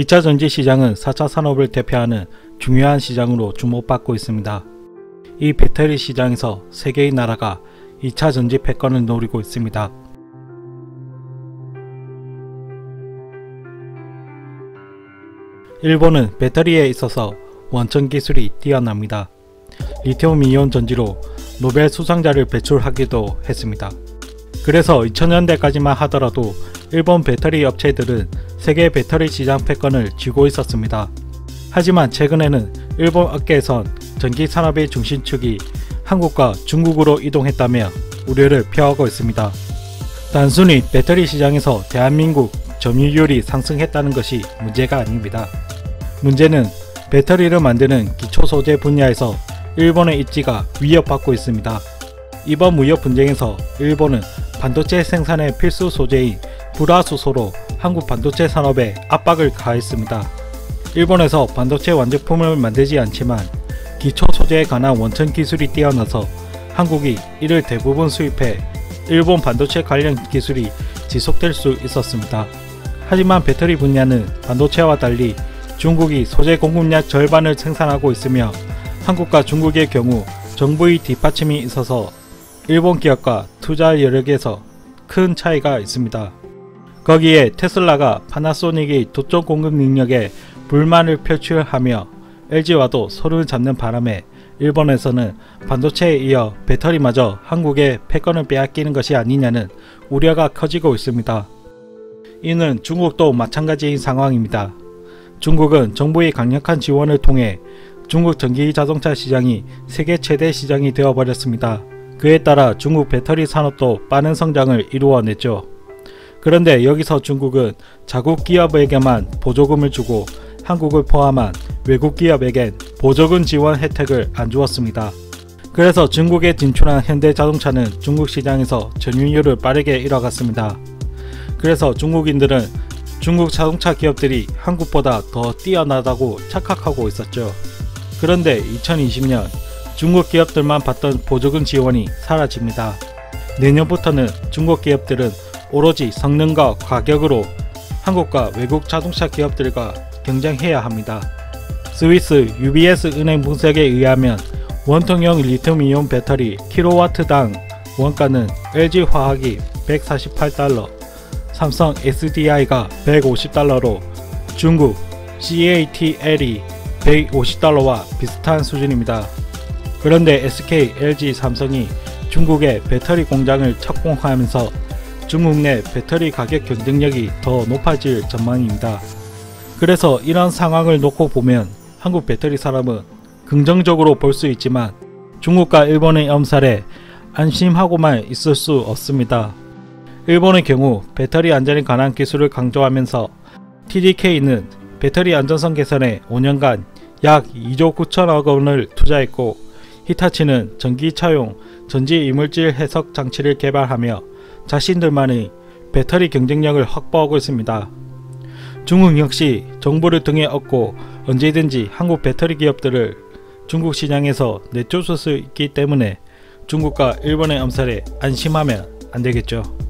2차 전지 시장은 4차 산업을 대표하는 중요한 시장으로 주목받고 있습니다. 이 배터리 시장에서 3개의 나라가 2차 전지 패권을 노리고 있습니다. 일본은 배터리에 있어서 원천 기술이 뛰어납니다. 리튬이온 전지로 노벨 수상자를 배출하기도 했습니다. 그래서 2000년대까지만 하더라도 일본 배터리 업체들은 세계 배터리 시장 패권을 쥐고 있었습니다. 하지만 최근에는 일본 업계에선 전기 산업의 중심축이 한국과 중국으로 이동했다며 우려를 표하고 있습니다. 단순히 배터리 시장에서 대한민국 점유율이 상승했다는 것이 문제가 아닙니다. 문제는 배터리를 만드는 기초소재 분야에서 일본의 입지가 위협받고 있습니다. 이번 무역 분쟁에서 일본은 반도체 생산의 필수 소재인 불화수소로 한국 반도체 산업에 압박을 가했습니다. 일본에서 반도체 완제품을 만들지 않지만 기초 소재에 관한 원천 기술이 뛰어나서 한국이 이를 대부분 수입해 일본 반도체 관련 기술이 지속될 수 있었습니다. 하지만 배터리 분야는 반도체와 달리 중국이 소재 공급량 절반을 생산하고 있으며 한국과 중국의 경우 정부의 뒷받침이 있어서 일본 기업과 투자 여력에서 큰 차이가 있습니다. 거기에 테슬라가 파나소닉의 도청 공급 능력에 불만을 표출하며 LG와도 손을 잡는 바람에 일본에서는 반도체에 이어 배터리마저 한국의 패권을 빼앗기는 것이 아니냐는 우려가 커지고 있습니다. 이는 중국도 마찬가지인 상황입니다. 중국은 정부의 강력한 지원을 통해 중국 전기 자동차 시장이 세계 최대 시장이 되어버렸습니다. 그에 따라 중국 배터리 산업도 빠른 성장을 이루어냈죠. 그런데 여기서 중국은 자국 기업에게만 보조금을 주고 한국을 포함한 외국 기업에겐 보조금 지원 혜택을 안 주었습니다. 그래서 중국에 진출한 현대자동차는 중국 시장에서 점유율을 빠르게 잃어갔습니다. 그래서 중국인들은 중국 자동차 기업들이 한국보다 더 뛰어나다고 착각하고 있었죠. 그런데 2020년 중국 기업들만 받던 보조금 지원이 사라집니다. 내년부터는 중국 기업들은 오로지 성능과 가격으로 한국과 외국 자동차 기업들과 경쟁해야 합니다. 스위스 UBS 은행 분석에 의하면 원통형 리튬이온 배터리 킬로와트당 원가는 LG화학이 148달러, 삼성 SDI가 150달러로 중국 CATL이 150달러와 비슷한 수준입니다. 그런데 SK, LG, 삼성이 중국의 배터리 공장을 착공하면서 중국 내 배터리 가격 경쟁력이 더 높아질 전망입니다. 그래서 이런 상황을 놓고 보면 한국 배터리 산업은 긍정적으로 볼 수 있지만 중국과 일본의 엄살에 안심하고만 있을 수 없습니다. 일본의 경우 배터리 안전에 관한 기술을 강조하면서 TDK는 배터리 안전성 개선에 5년간 약 2조 9천억 원을 투자했고 히타치는 전기차용 전지 이물질 해석 장치를 개발하며 자신들만의 배터리 경쟁력을 확보하고 있습니다. 중국 역시 정보를 등에 업고 언제든지 한국 배터리 기업들을 중국 시장에서 내쫓을 수 있기 때문에 중국과 일본의 엄살에 안심하면 안되겠죠.